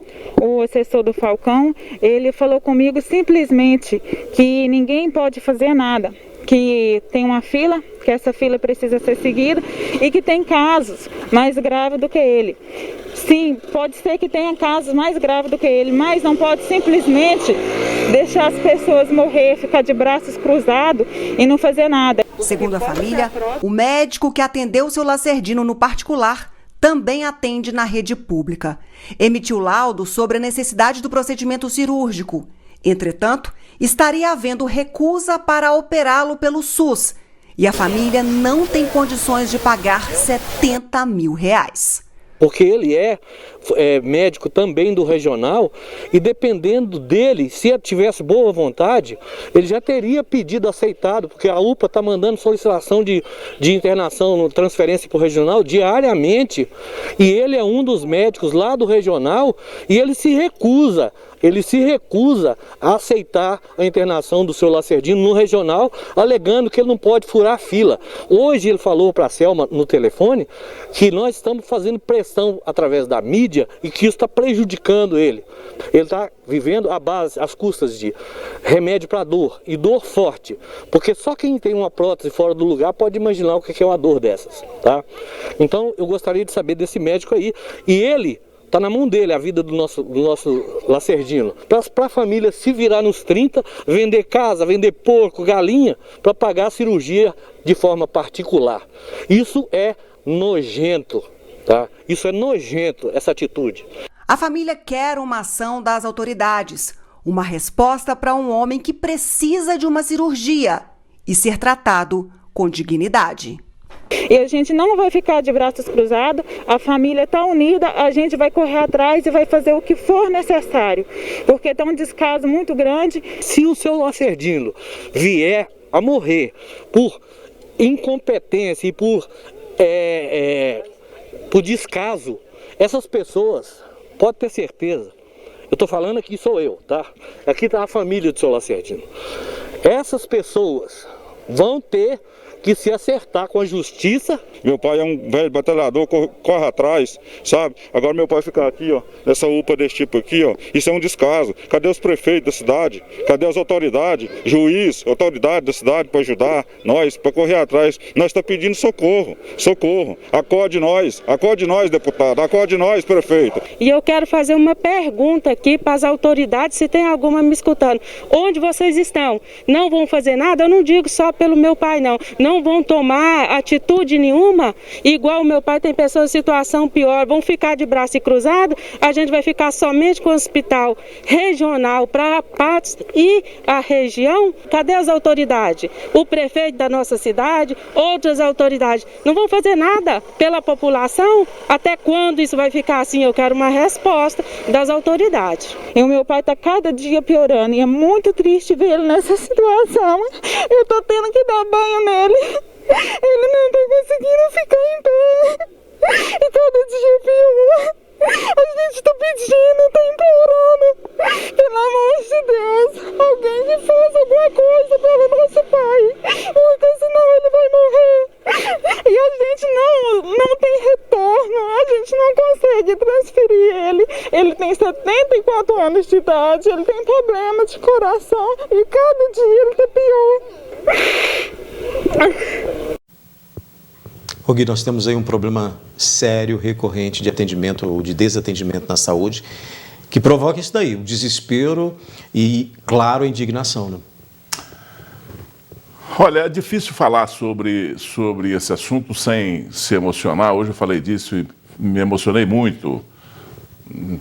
o assessor do Falcão, ele falou comigo simplesmente que ninguém pode fazer nada, que tem uma fila, que essa fila precisa ser seguida e que tem casos mais graves do que ele. Sim, pode ser que tenha casos mais graves do que ele, mas não pode simplesmente deixar as pessoas morrer, ficar de braços cruzados e não fazer nada. Segundo a família, o médico que atendeu o seu Lacerdino no particular também atende na rede pública. Emitiu laudo sobre a necessidade do procedimento cirúrgico. Entretanto, estaria havendo recusa para operá-lo pelo SUS e a família não tem condições de pagar R$70 mil. Porque ele médico também do regional, e dependendo dele, se ele tivesse boa vontade, ele já teria pedido aceitado, porque a UPA está mandando solicitação de internação, transferência para o regional diariamente, e ele é um dos médicos lá do regional, e ele se recusa a aceitar a internação do seu Lacerdino no regional, alegando que ele não pode furar fila. Hoje ele falou para a Selma no telefone que nós estamos fazendo pressão através da mídia e que isso está prejudicando ele. Ele está vivendo à base, às custas de remédio para dor, e dor forte, porque só quem tem uma prótese fora do lugar pode imaginar o que é uma dor dessas, tá? Então eu gostaria de saber desse médico aí, e ele está na mão dele a vida do nosso Lacerdino. Para a família se virar nos 30, vender casa, vender porco, galinha, para pagar a cirurgia de forma particular. Isso é nojento, tá? Isso é nojento, essa atitude. A família quer uma ação das autoridades, uma resposta para um homem que precisa de uma cirurgia e ser tratado com dignidade. E a gente não vai ficar de braços cruzados, a família está unida, a gente vai correr atrás e vai fazer o que for necessário, porque tem um descaso muito grande. Se o seu Lacerdino vier a morrer por incompetência e por descaso, essas pessoas, pode ter certeza, eu estou falando aqui sou eu, tá? Aqui está a família do seu Lacerdino. Essas pessoas vão ter que se acertar com a justiça. Meu pai é um velho batalhador, corre atrás, sabe? Agora meu pai ficar aqui, ó, nessa UPA desse tipo aqui, ó, isso é um descaso. Cadê os prefeitos da cidade? Cadê as autoridades? Juiz, autoridade da cidade para ajudar nós, para correr atrás. Nós estamos pedindo socorro, socorro. Acorde nós, deputado, acorde nós, prefeito. E eu quero fazer uma pergunta aqui para as autoridades, se tem alguma me escutando. Onde vocês estão? Não vão fazer nada? Eu não digo só pelo meu pai, não. Não vão tomar atitude nenhuma, igual o meu pai, tem pessoas em situação pior, vão ficar de braço cruzado, a gente vai ficar somente com o hospital regional para Patos e a região. Cadê as autoridades? O prefeito da nossa cidade, outras autoridades, não vão fazer nada pela população? Até quando isso vai ficar assim? Eu quero uma resposta das autoridades. E o meu pai está cada dia piorando e é muito triste ver ele nessa situação. Eu estou tendo que dar banho nele. Ele não está conseguindo ficar em pé. E cada dia pior. A gente está pedindo, está implorando. Pelo amor de Deus, alguém que faça alguma coisa pelo nosso pai. Porque senão ele vai morrer. E a gente não tem retorno. A gente não consegue transferir ele. Ele tem 74 anos de idade, ele tem problema de coração. E cada dia ele está pior. Gui, nós temos aí um problema sério, recorrente de atendimento ou de desatendimento na saúde, que provoca isso daí, o desespero e, claro, a indignação, né? Olha, é difícil falar sobre esse assunto sem se emocionar. Hoje eu falei disso e me emocionei muito.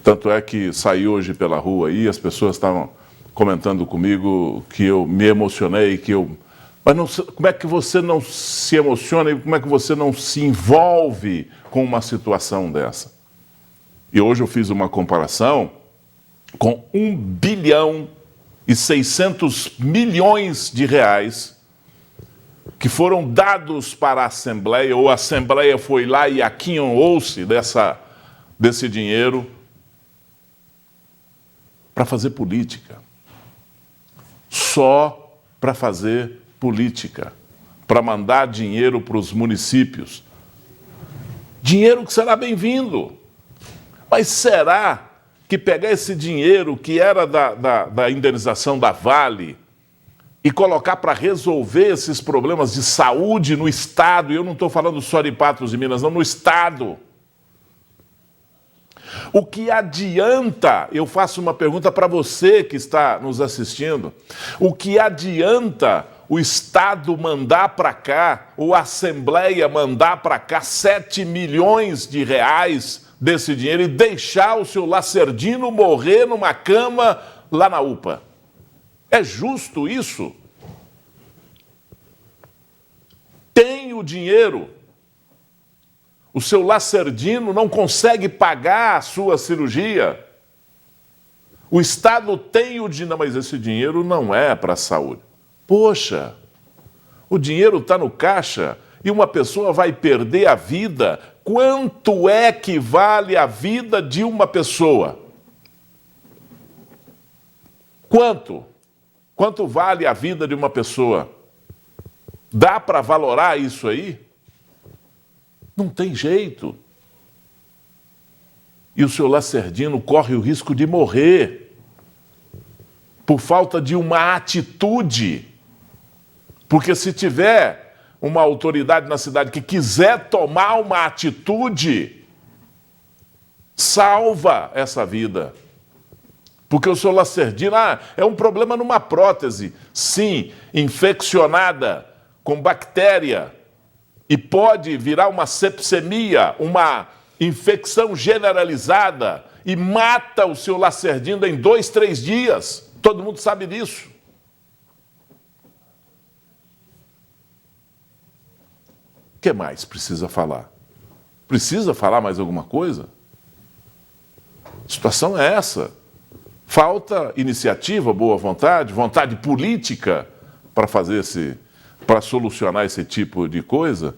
Tanto é que saí hoje pela rua e as pessoas estavam comentando comigo que eu me emocionei, que eu... Mas não, como é que você não se emociona e como é que você não se envolve com uma situação dessa? E hoje eu fiz uma comparação com 1 bilhão e 600 milhões de reais que foram dados para a Assembleia, ou a Assembleia foi lá e aquinhoou-se desse dinheiro para fazer política. Só para fazer política, para mandar dinheiro para os municípios. Dinheiro que será bem-vindo. Mas será que pegar esse dinheiro que era da indenização da Vale e colocar para resolver esses problemas de saúde no Estado, e eu não estou falando só de Patos e Minas, não, no Estado. O que adianta, eu faço uma pergunta para você que está nos assistindo, o que adianta o Estado mandar para cá, ou a Assembleia mandar para cá 7 milhões de reais desse dinheiro e deixar o seu Lacerdino morrer numa cama lá na UPA? É justo isso? Tem o dinheiro. o seu Lacerdino não consegue pagar a sua cirurgia. O Estado tem o dinheiro, mas esse dinheiro não é para a saúde. Poxa, o dinheiro está no caixa e uma pessoa vai perder a vida. Quanto é que vale a vida de uma pessoa? Quanto? Quanto vale a vida de uma pessoa? Dá para valorar isso aí? Não tem jeito. E o seu Lacerdino corre o risco de morrer por falta de uma atitude. Porque se tiver uma autoridade na cidade que quiser tomar uma atitude, salva essa vida. Porque o seu Lacerdino é um problema numa prótese, sim, infeccionada com bactéria, e pode virar uma sepsemia, uma infecção generalizada, e mata o seu Lacerdino em 2, 3 dias. Todo mundo sabe disso. O que mais precisa falar? Precisa falar mais alguma coisa? A situação é essa. Falta iniciativa, boa vontade, vontade política para para solucionar esse tipo de coisa.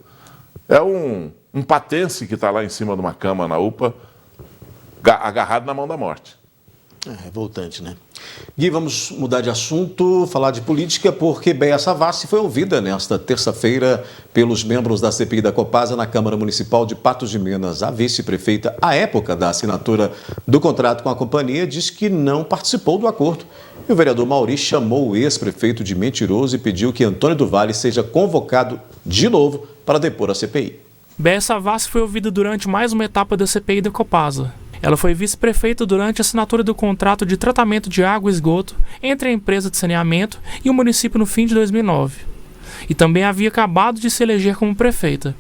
É um patense que está lá em cima de uma cama na UPA, agarrado na mão da morte. É revoltante, né? Gui, vamos mudar de assunto, falar de política, porque Béia Savassi foi ouvida nesta terça-feira pelos membros da CPI da Copasa na Câmara Municipal de Patos de Minas. A vice-prefeita, à época da assinatura do contrato com a companhia, disse que não participou do acordo. E o vereador Mauri chamou o ex-prefeito de mentiroso e pediu que Antônio do Vale seja convocado de novo para depor a CPI. Béia Savassi foi ouvida durante mais uma etapa da CPI da Copasa. Ela foi vice-prefeita durante a assinatura do contrato de tratamento de água e esgoto entre a empresa de saneamento e o município no fim de 2009. E também havia acabado de se eleger como prefeita.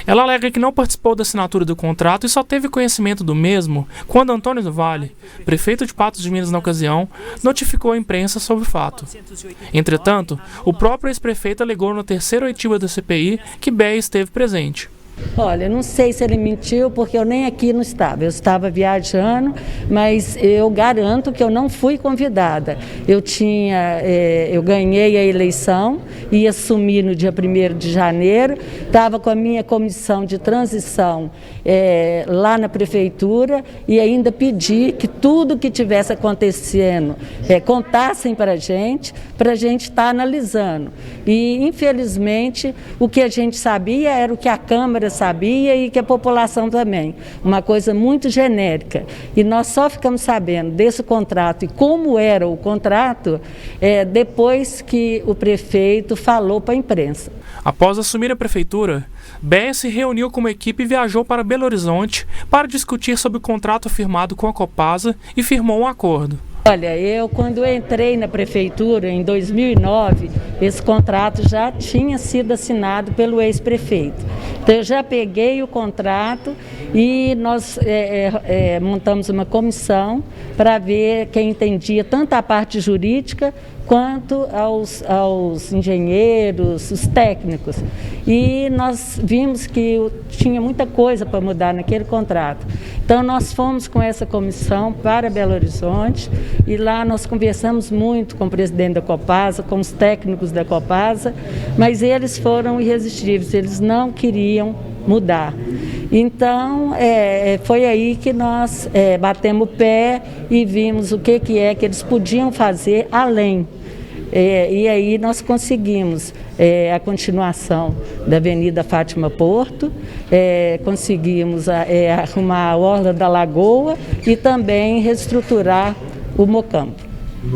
Ela alega que não participou da assinatura do contrato e só teve conhecimento do mesmo quando Antônio do Vale, prefeito de Patos de Minas na ocasião, notificou a imprensa sobre o fato. Entretanto, o próprio ex-prefeito alegou na terceira oitiva da CPI que Béia esteve presente. Olha, não sei se ele mentiu, porque eu nem aqui não estava. Eu estava viajando, mas eu garanto que eu não fui convidada. Eu ganhei a eleição e assumi no dia 1º de janeiro. Estava com a minha comissão de transição lá na prefeitura e ainda pedi que tudo que estivesse acontecendo contassem para a gente estar analisando. E, infelizmente, o que a gente sabia era o que a Câmara sabia e que a população também. Uma coisa muito genérica. E nós só ficamos sabendo desse contrato e como era o contrato depois que o prefeito falou para a imprensa. Após assumir a prefeitura, Béia se reuniu com uma equipe e viajou para Belo Horizonte para discutir sobre o contrato firmado com a Copasa e firmou um acordo. Olha, quando eu entrei na prefeitura em 2009, esse contrato já tinha sido assinado pelo ex-prefeito. Então eu já peguei o contrato e nós montamos uma comissão para ver quem entendia tanto a parte jurídica quanto aos engenheiros, os técnicos. E nós vimos que tinha muita coisa para mudar naquele contrato. Então nós fomos com essa comissão para Belo Horizonte e lá nós conversamos muito com o presidente da Copasa, com os técnicos da Copasa, mas eles foram irresistíveis, eles não queriam mudar. Então, foi aí que nós batemos o pé e vimos o que eles podiam fazer além. E aí nós conseguimos a continuação da Avenida Fátima Porto, conseguimos arrumar a Orla da Lagoa e também reestruturar o Mocampo.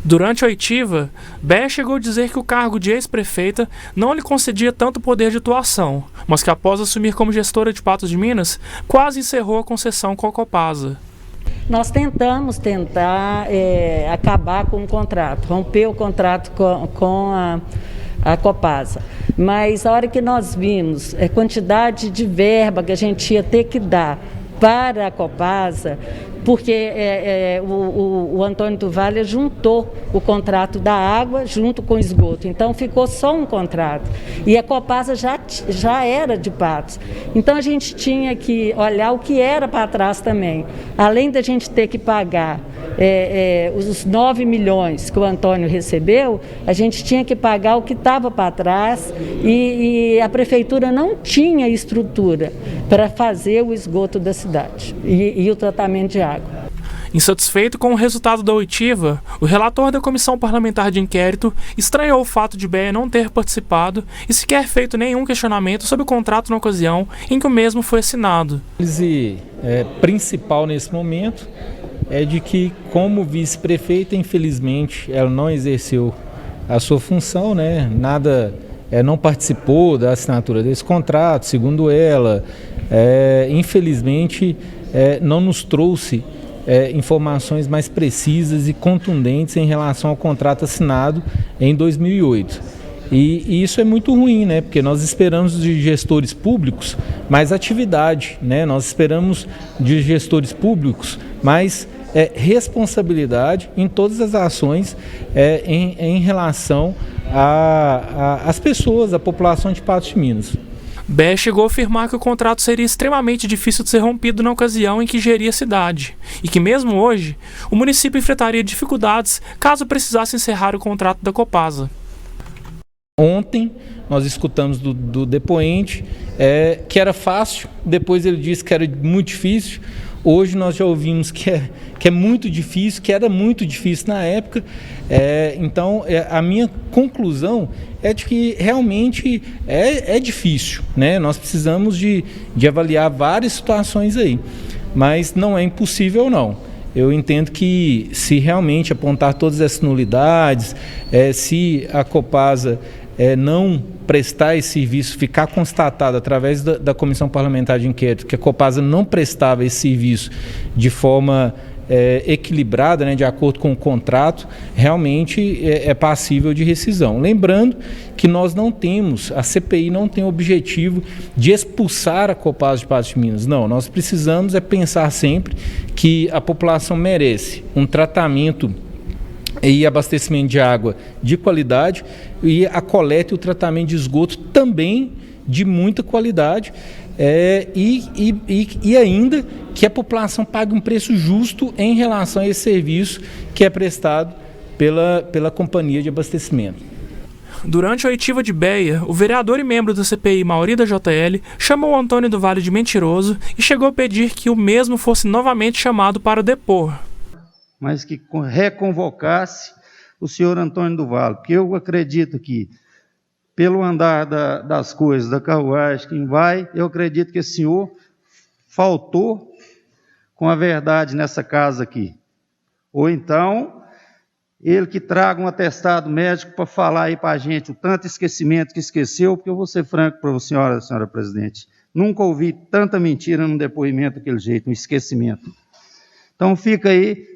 Durante a oitiva, Béia chegou a dizer que o cargo de ex-prefeita não lhe concedia tanto poder de atuação, mas que após assumir como gestora de Patos de Minas, quase encerrou a concessão com a Copasa. Nós tentamos acabar com o contrato, romper o contrato com a Copasa. Mas a hora que nós vimos a quantidade de verba que a gente ia ter que dar para a Copasa, porque o Antônio do Vale juntou o contrato da água junto com o esgoto, então ficou só um contrato, e a Copasa já era de Patos, então a gente tinha que olhar o que era para trás também, além da gente ter que pagar os 9 milhões que o Antônio recebeu, a gente tinha que pagar o que estava para trás, e a prefeitura não tinha estrutura para fazer o esgoto da cidade e o tratamento de água. Insatisfeito com o resultado da oitiva, o relator da Comissão Parlamentar de Inquérito estranhou o fato de Beia não ter participado e sequer feito nenhum questionamento sobre o contrato na ocasião em que o mesmo foi assinado. A análise principal nesse momento é de que, como vice-prefeita, infelizmente, ela não exerceu a sua função, né? Não participou da assinatura desse contrato, segundo ela, infelizmente não nos trouxe informações mais precisas e contundentes em relação ao contrato assinado em 2008. E isso é muito ruim, né? Porque nós esperamos de gestores públicos mais atividade, né? Nós esperamos de gestores públicos mais responsabilidade em todas as ações em relação às pessoas, à população de Patos de Minas. Beia chegou a afirmar que o contrato seria extremamente difícil de ser rompido na ocasião em que geria a cidade, e que mesmo hoje, o município enfrentaria dificuldades caso precisasse encerrar o contrato da Copasa. Ontem nós escutamos do depoente que era fácil, depois ele disse que era muito difícil. Hoje nós já ouvimos que é muito difícil, que era muito difícil na época. Então, a minha conclusão é de que realmente é difícil, né? Nós precisamos de avaliar várias situações aí, mas não é impossível, não. Eu entendo que, se realmente apontar todas essas nulidades, se a Copasa não prestar esse serviço, ficar constatado através da Comissão Parlamentar de Inquérito que a Copasa não prestava esse serviço de forma equilibrada, né, de acordo com o contrato, realmente é passível de rescisão. Lembrando que nós não temos, a CPI não tem o objetivo de expulsar a Copasa de Patos de Minas. Não, nós precisamos pensar sempre que a população merece um tratamento e abastecimento de água de qualidade e a coleta e o tratamento de esgoto também de muita qualidade, e ainda que a população pague um preço justo em relação a esse serviço que é prestado pela companhia de abastecimento. Durante a oitiva de Beia, o vereador e membro da CPI, Mauri da JL, chamou Antônio do Vale de mentiroso e chegou a pedir que o mesmo fosse novamente chamado para depor. Mas que reconvocasse o senhor Antônio do Vale, porque eu acredito que, pelo andar das coisas, da carruagem, quem vai, eu acredito que esse senhor faltou com a verdade nessa casa aqui. Ou então, ele que traga um atestado médico para falar aí para a gente o tanto esquecimento que esqueceu, porque eu vou ser franco para a senhora presidente, nunca ouvi tanta mentira num depoimento daquele jeito, um esquecimento. Então fica aí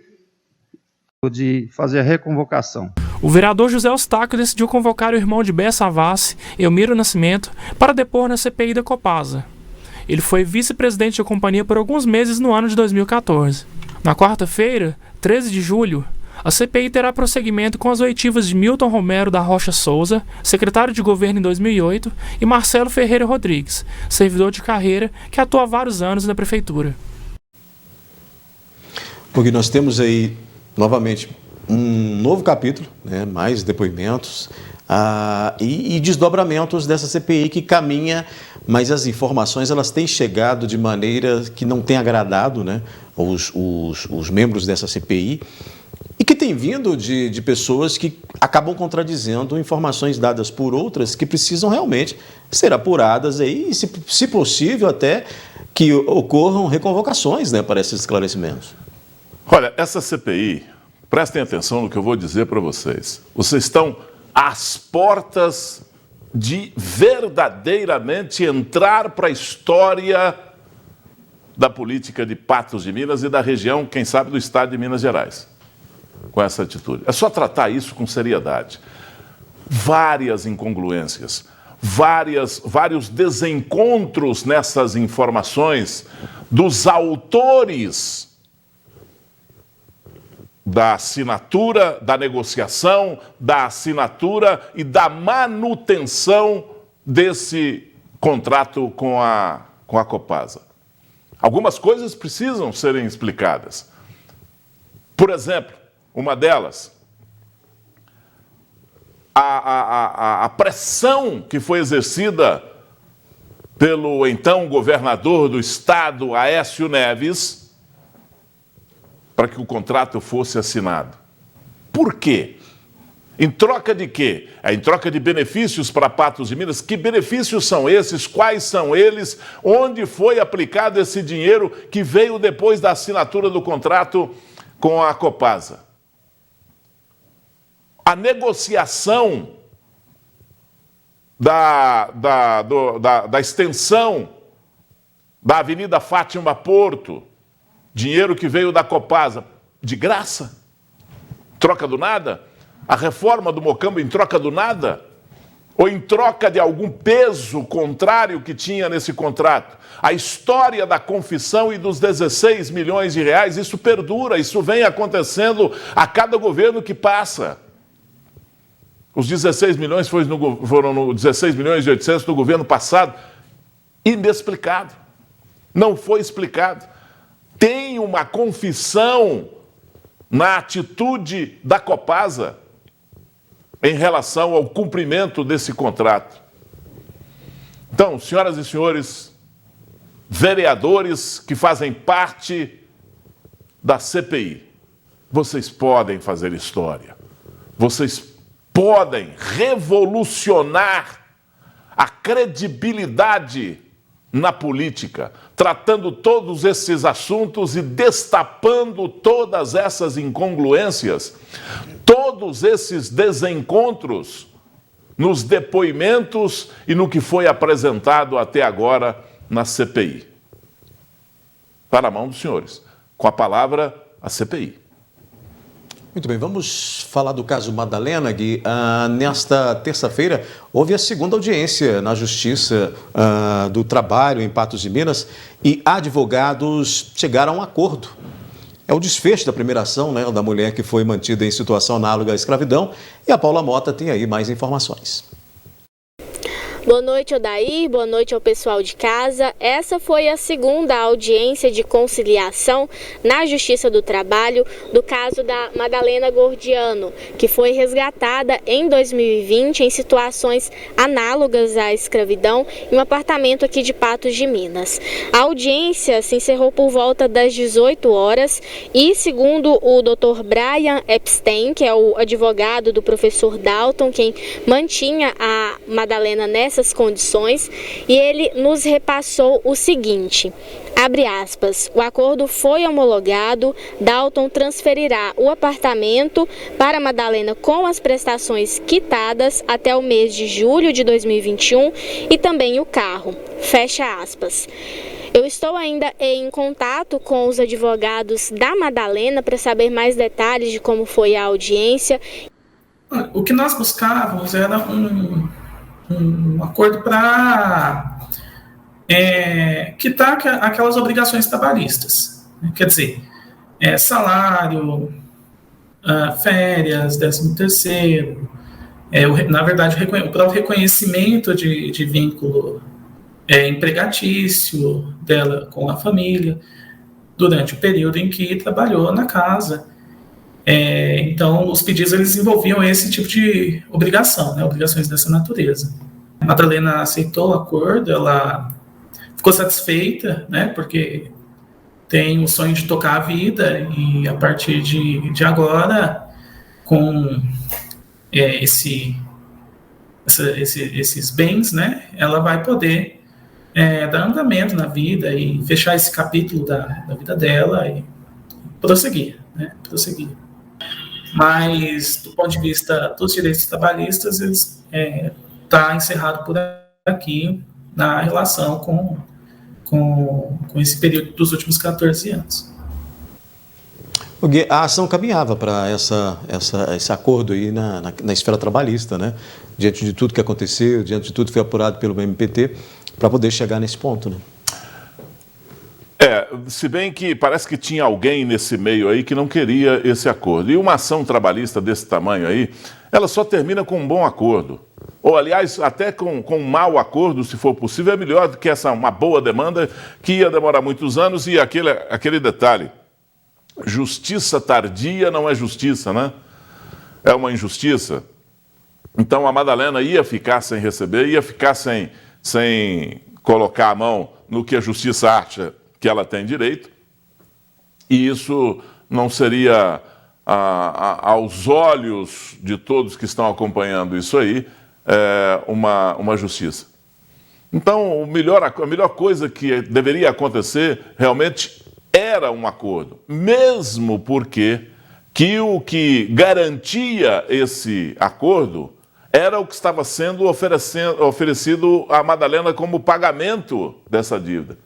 de fazer a reconvocação. O vereador José Eustáquio decidiu convocar o irmão de Beia Savassi, Elmiro Nascimento, para depor na CPI da Copasa. Ele foi vice-presidente da companhia por alguns meses no ano de 2014. Na quarta-feira, 13 de julho, a CPI terá prosseguimento com as oitivas de Milton Romero da Rocha Souza, secretário de governo em 2008, e Marcelo Ferreira Rodrigues, servidor de carreira que atua há vários anos na prefeitura. Porque nós temos aí, novamente, um novo capítulo, né, mais depoimentos e desdobramentos dessa CPI que caminha, mas as informações elas têm chegado de maneira que não tem agradado, né, os membros dessa CPI e que tem vindo de pessoas que acabam contradizendo informações dadas por outras que precisam realmente ser apuradas aí, e, se possível, até que ocorram reconvocações, né, para esses esclarecimentos. Olha, essa CPI, prestem atenção no que eu vou dizer para vocês. Vocês estão às portas de verdadeiramente entrar para a história da política de Patos de Minas e da região, quem sabe, do estado de Minas Gerais, com essa atitude. É só tratar isso com seriedade. Várias incongruências, vários desencontros nessas informações dos autores da assinatura, da negociação, da assinatura e da manutenção desse contrato com a Copasa. Algumas coisas precisam serem explicadas. Por exemplo, uma delas, a pressão que foi exercida pelo então governador do estado, Aécio Neves, para que o contrato fosse assinado. Por quê? Em troca de quê? Em troca de benefícios para Patos de Minas. Que benefícios são esses? Quais são eles? Onde foi aplicado esse dinheiro que veio depois da assinatura do contrato com a Copasa? A negociação da extensão da Avenida Fátima Porto, dinheiro que veio da Copasa, de graça, troca do nada? A reforma do Mocambo em troca do nada? Ou em troca de algum peso contrário que tinha nesse contrato? A história da confissão e dos 16 milhões de reais, isso perdura, isso vem acontecendo a cada governo que passa. Os 16 milhões foram no 16 milhões e 800 do governo passado. Inexplicado. Não foi explicado. Tem uma confissão na atitude da Copasa em relação ao cumprimento desse contrato. Então, senhoras e senhores, vereadores que fazem parte da CPI, vocês podem fazer história. Vocês podem revolucionar a credibilidade na política, tratando todos esses assuntos e destapando todas essas incongruências, todos esses desencontros nos depoimentos e no que foi apresentado até agora na CPI. Para a mão dos senhores. Com a palavra, a CPI. Muito bem, vamos falar do caso Madalena, Gui. Nesta terça-feira, houve a segunda audiência na Justiça do Trabalho em Patos de Minas e advogados chegaram a um acordo. É o desfecho da primeira ação, né, da mulher que foi mantida em situação análoga à escravidão. E a Paula Mota tem aí mais informações. Boa noite, Odair. Boa noite ao pessoal de casa. Essa foi a segunda audiência de conciliação na Justiça do Trabalho do caso da Madalena Gordiano, que foi resgatada em 2020 em situações análogas à escravidão em um apartamento aqui de Patos de Minas. A audiência se encerrou por volta das 18 horas e, segundo o Dr. Brian Epstein, que é o advogado do professor Dalton, quem mantinha a Madalena nessas condições, e ele nos repassou o seguinte, abre aspas, o acordo foi homologado, Dalton transferirá o apartamento para Madalena com as prestações quitadas até o mês de julho de 2021 e também o carro, fecha aspas. Eu estou ainda em contato com os advogados da Madalena para saber mais detalhes de como foi a audiência. O que nós buscávamos era um acordo para quitar aquelas obrigações trabalhistas. Quer dizer, salário, férias, 13º, na verdade, o próprio reconhecimento de vínculo empregatício dela com a família durante o período em que trabalhou na casa. Então, os pedidos eles envolviam esse tipo de obrigação, né, obrigações dessa natureza. A Madalena aceitou o acordo, ela ficou satisfeita, né, porque tem o sonho de tocar a vida e a partir de agora, com esses bens, né, ela vai poder dar andamento na vida e fechar esse capítulo da vida dela e prosseguir, né, prosseguir. Mas, do ponto de vista dos direitos trabalhistas, está encerrado por aqui na relação com esse período dos últimos 14 anos. A ação caminhava para esse acordo aí na esfera trabalhista, né? Diante de tudo que aconteceu, diante de tudo que foi apurado pelo MPT, para poder chegar nesse ponto, né? Se bem que parece que tinha alguém nesse meio aí que não queria esse acordo. E uma ação trabalhista desse tamanho aí, ela só termina com um bom acordo. Ou, aliás, até com um mau acordo, se for possível, é melhor do que uma boa demanda que ia demorar muitos anos. E aquele detalhe, justiça tardia não é justiça, né? É uma injustiça. Então a Madalena ia ficar sem receber, ia ficar sem colocar a mão no que a justiça acha que ela tem direito, e isso não seria, aos olhos de todos que estão acompanhando isso aí, uma justiça. Então, a melhor coisa que deveria acontecer realmente era um acordo, mesmo porque o que garantia esse acordo era o que estava sendo oferecido à Madalena como pagamento dessa dívida.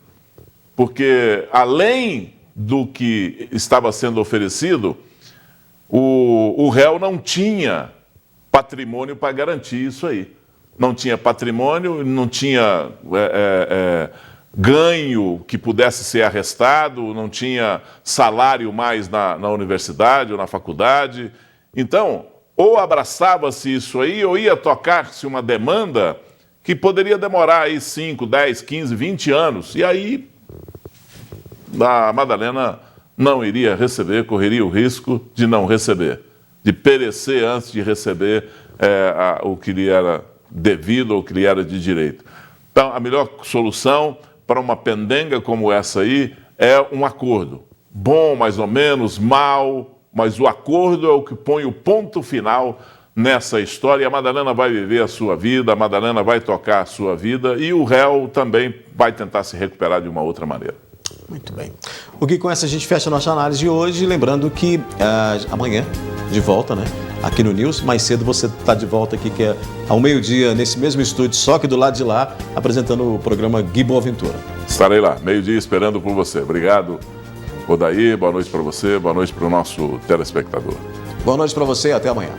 Porque, além do que estava sendo oferecido, o réu não tinha patrimônio para garantir isso aí. Não tinha patrimônio, não tinha ganho que pudesse ser arrestado, não tinha salário mais na universidade ou na faculdade. Então, ou abraçava-se isso aí, ou ia tocar-se uma demanda que poderia demorar aí 5, 10, 15, 20 anos. E aí a Madalena não iria receber, correria o risco de não receber, de perecer antes de receber o que lhe era devido ou o que lhe era de direito. Então, a melhor solução para uma pendenga como essa aí é um acordo. Bom, mais ou menos, mal, mas o acordo é o que põe o ponto final nessa história. A Madalena vai viver a sua vida, a Madalena vai tocar a sua vida e o réu também vai tentar se recuperar de uma outra maneira. Muito bem. O Gui, com essa a gente fecha a nossa análise de hoje, lembrando que amanhã, de volta, né? Aqui no News, mais cedo você está de volta aqui, que é ao meio-dia, nesse mesmo estúdio, só que do lado de lá, apresentando o programa Gui Boaventura. Estarei lá, meio-dia, esperando por você. Obrigado, Odair, boa noite para você, boa noite para o nosso telespectador. Boa noite para você e até amanhã.